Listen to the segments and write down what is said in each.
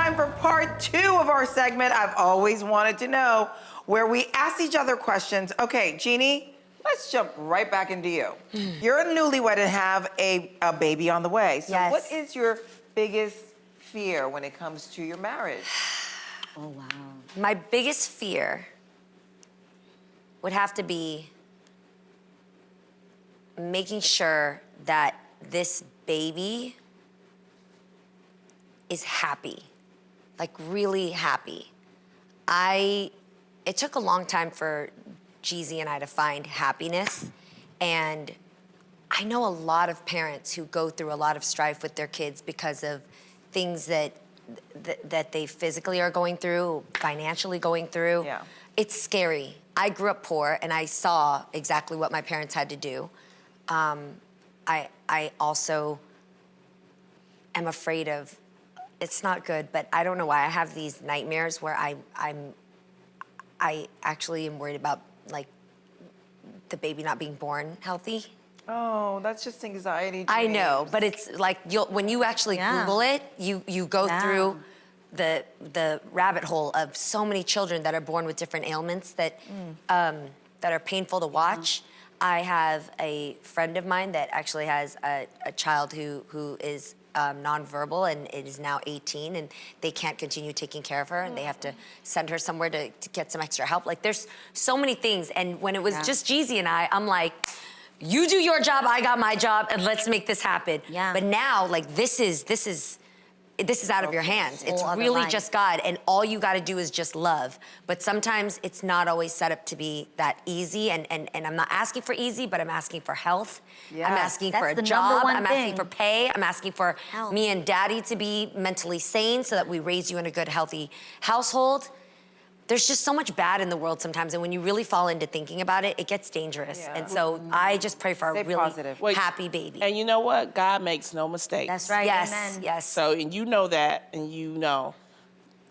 time for part 2 of our segment, I've always wanted to know, where we ask each other questions. Okay, Jeannie, let's jump right back into you. You're a newlywed and have a baby on the way. So Yes. what is your biggest fear when it comes to your marriage? Oh, wow. My biggest fear would have to be making sure that this baby is happy, like really happy. It took a long time for Jeezy and I to find happiness, and I know a lot of parents who go through a lot of strife with their kids because of things that they physically are going through, financially going through. Yeah. It's scary. I grew up poor, and I saw exactly what my parents had to do. I also am afraid of, it's not good, but I don't know why I have these nightmares where I actually am worried about like the baby not being born healthy. Oh, that's just anxiety. I know, James. but it's like when you actually Google it, you go through the rabbit hole of so many children that are born with different ailments that that are painful to watch. I have a friend of mine that actually has a child who is nonverbal and is now 18, and they can't continue taking care of her, and they have to send her somewhere to get some extra help. Like, there's so many things, and when it was just Jeezy and I'm like, you do your job, I got my job, and let's make this happen. Yeah. But now, like, this is out of your hands. It's Whole other really life. just God, and all you gotta do is just love. But sometimes it's not always set up to be that easy, and I'm not asking for easy, but I'm asking for health. Yes. I'm asking That's for a the job. number one I'm asking thing. for pay. I'm asking for Health. me and Daddy to be mentally sane so that we raise you in a good, healthy household. There's just so much bad in the world sometimes, and when you really fall into thinking about it, it gets dangerous. Yeah. And so I just pray for Stay a really positive. Wait, happy baby. And you know what? God makes no mistakes. That's right. Yes, Amen. yes. So, and you know that, and you know,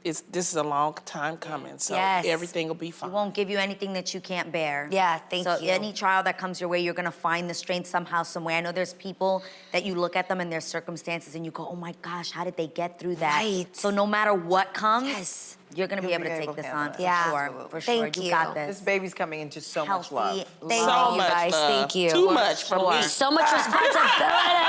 this is a long time coming. So Yes. everything will be He fine. won't give you anything that you can't bear. Yeah, thank so you. any trial that comes your way, you're gonna find the strength somehow, some way. I know there's people that you look at them and their circumstances and you go, oh my gosh, how did they get through that? Right. So no matter what comes, Yes. you're gonna be You'll able be to able take to this handle on it. for Yeah. sure. Absolutely. For sure. Thank You you. got This this. baby's coming into so much Healthy. love. Thank so you much guys. love. Thank you. Too much from Sure. me. So much responsibility.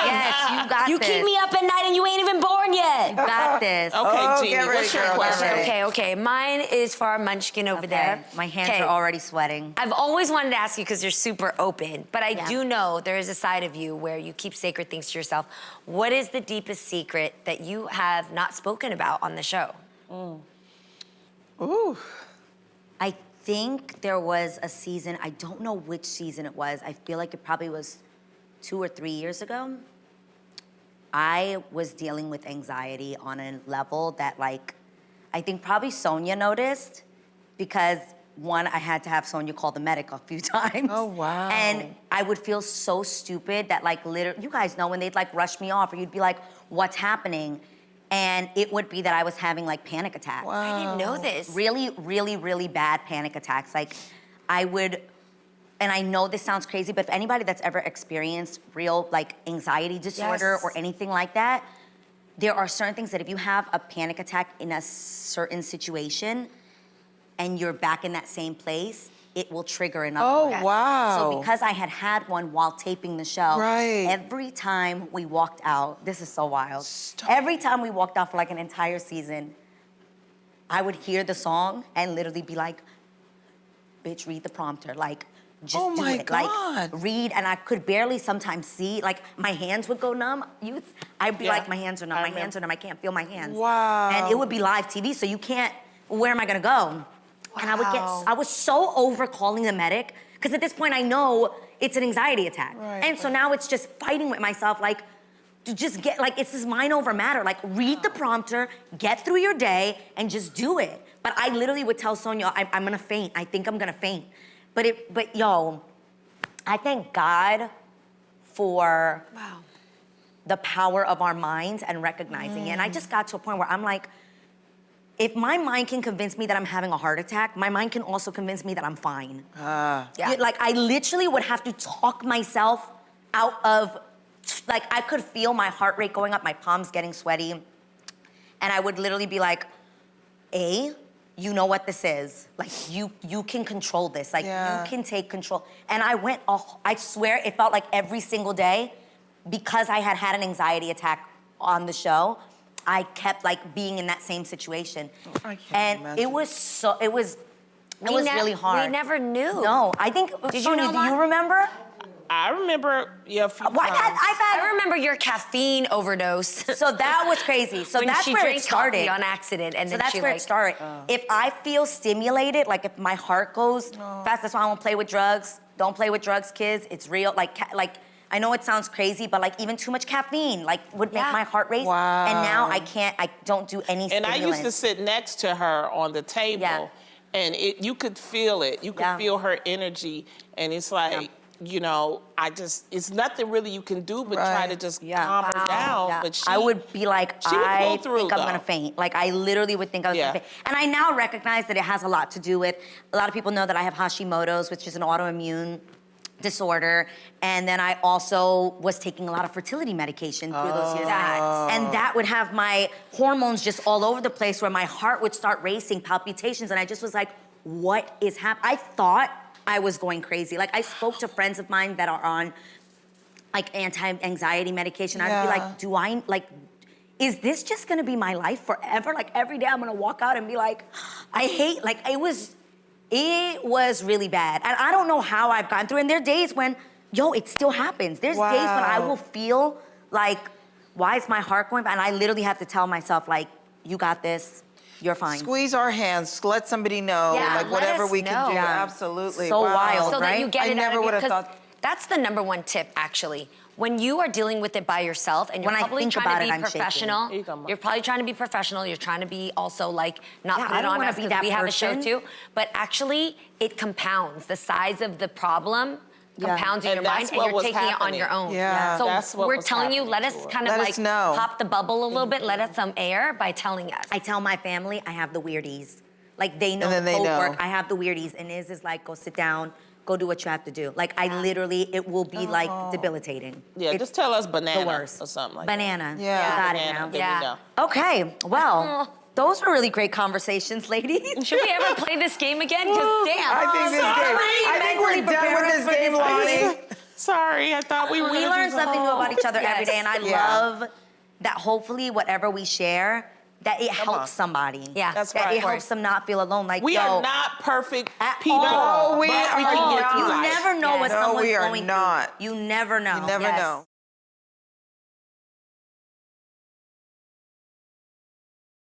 Yes, you got You this. keep me up at night and you ain't even born yet. You got this. Okay, Oh, Jeannie, get ready, what's your girl, get question? ready. Okay. Mine is for our munchkin over Okay. there. My hands Okay. are already sweating. I've always wanted to ask you because you're super open, but I Yeah. do know there is a side of you where you keep sacred things to yourself. What is the deepest secret that you have not spoken about on the show? Ooh. I think there was a season, I don't know which season it was. I feel like it probably was 2 or 3 years ago. I was dealing with anxiety on a level that, like, I think probably Sonia noticed because, one, I had to have Sonia call the medic a few times. Oh, wow. And I would feel so stupid that, like, literally, you guys know when they'd, like, rush me off or you'd be like, what's happening? And it would be that I was having, like, panic attacks. I didn't know this. Really, really, really bad panic attacks. Like, I would, and I know this sounds crazy, but if anybody that's ever experienced real, like, anxiety disorder Yes. or anything like that, there are certain things that if you have a panic attack in a certain situation and you're back in that same place, it will trigger another Oh, one. Yes. wow. So because I had one while taping the show, Right. every time we walked out, this is so wild. Stop. Every time we walked out for like an entire season, I would hear the song and literally be like, bitch, read the prompter. Like, just Oh do my it. God. Like, read, and I could barely sometimes see. Like, my hands would go numb. I'd be Yeah. like, my hands are numb, I my remember. hands are numb, I can't feel my hands. Wow. And it would be live TV, so you can't, where am I gonna go? And Wow. I was so over calling the medic, because at this point I know it's an anxiety attack. Right, And so now it's just fighting with myself, like, to just get, like, it's this mind over matter. Like, read the prompter, get through your day, and just do it. But I literally would tell Sonia, I'm gonna faint. I think I'm gonna faint. But yo, I thank God for Wow. the power of our minds and recognizing it. And I just got to a point where I'm like, if my mind can convince me that I'm having a heart attack, my mind can also convince me that I'm fine. Ah. Yeah. Like, I literally would have to talk myself out of, like, I could feel my heart rate going up, my palms getting sweaty. And I would literally be like, you know what this is. Like, you can control this. Like, Yeah. you can take control. And I went, I swear, it felt like every single day, because I had had an anxiety attack on the show, I kept like being in that same situation. I can't and imagine. it was really hard. We never knew. No, I think, Did you Sonia, know do that? you remember? I remember, yeah, a few Well, times. I remember your caffeine overdose. So that was crazy. So when that's she where drank it started. coffee on accident, and So then that's she where like, it started. If I feel stimulated, like if my heart goes fast, that's why I won't play with drugs. Don't play with drugs, kids. It's real. Like I know it sounds crazy, but like even too much caffeine like would make Yeah. my heart race. Wow. And now I don't do any And I stimulants. used to sit next to her on the table, Yeah. and you could feel it. You could Yeah. feel her energy, and it's like, you know, it's nothing really you can do but try Right. to just Yeah. calm her down. Yeah. But I would be like, she would pull I through, think I'm though. gonna faint. Like I literally would think I was Yeah. gonna faint. And I now recognize that it has a lot to do with, a lot of people know that I have Hashimoto's, which is an autoimmune disorder. And then I also was taking a lot of fertility medication through those years. And that would have my hormones just all over the place where my heart would start racing, palpitations. And I just was like, what is happening? I thought I was going crazy. Like I spoke to friends of mine that are on like anti-anxiety medication. I'd be Yeah. like, is this just gonna be my life forever? Like every day I'm gonna walk out and be like, I hate, like it was really bad. And I don't know how I've gotten through. And there are days when, it still happens. There's days when I Wow. will feel like, why is my heart going? And I literally have to tell myself like, you got this, you're fine. Squeeze our hands, let somebody know, Yeah, like let whatever us we can know. do. Yeah. Absolutely. So Wow. wild, so that you right? get I it never out of would you, have 'cause thought. that's the number one tip, actually. When you are dealing with it by yourself and you're When I probably think trying about to it, be I'm shaking. professional, Here you go, Mom. you're probably trying to be professional. You're trying to be also like not Yeah, put I it don't on wanna us be because that we have a show person. too. But actually, it compounds. The size of the problem compounds in And your mind, that's and what you're was taking it on happening. your own. Yeah. So That's what we're was telling you, let happening us to kind her. of Let like us know. pop the bubble a little bit. Let us some air by telling us. I tell my family I have the weirdies. Like they know then the they code know. work. I have the weirdies. And is like, go sit down, go do what you have to do. Like I literally, it will be like debilitating. Yeah, It's just tell us banana worst. or something like that. banana. Yeah. You got it Banana, now. then Yeah. we know. Okay, well, those were really great conversations, ladies. Should we ever play this game again? Because damn. I think this game. I think we're mentally done with prepared this for game, this. Lonnie. Sorry, I thought we were We gonna learn do something new about each other every Yes. day, and I Yeah. love that hopefully whatever we share, that it on. helps somebody. Yeah. That's That right. it helps them not feel alone. Like, We yo, are not perfect at people, all. No, we but we are can get not. through You life. never know what Yes. No, someone's we are going not. through. You never know. You never Yes. know.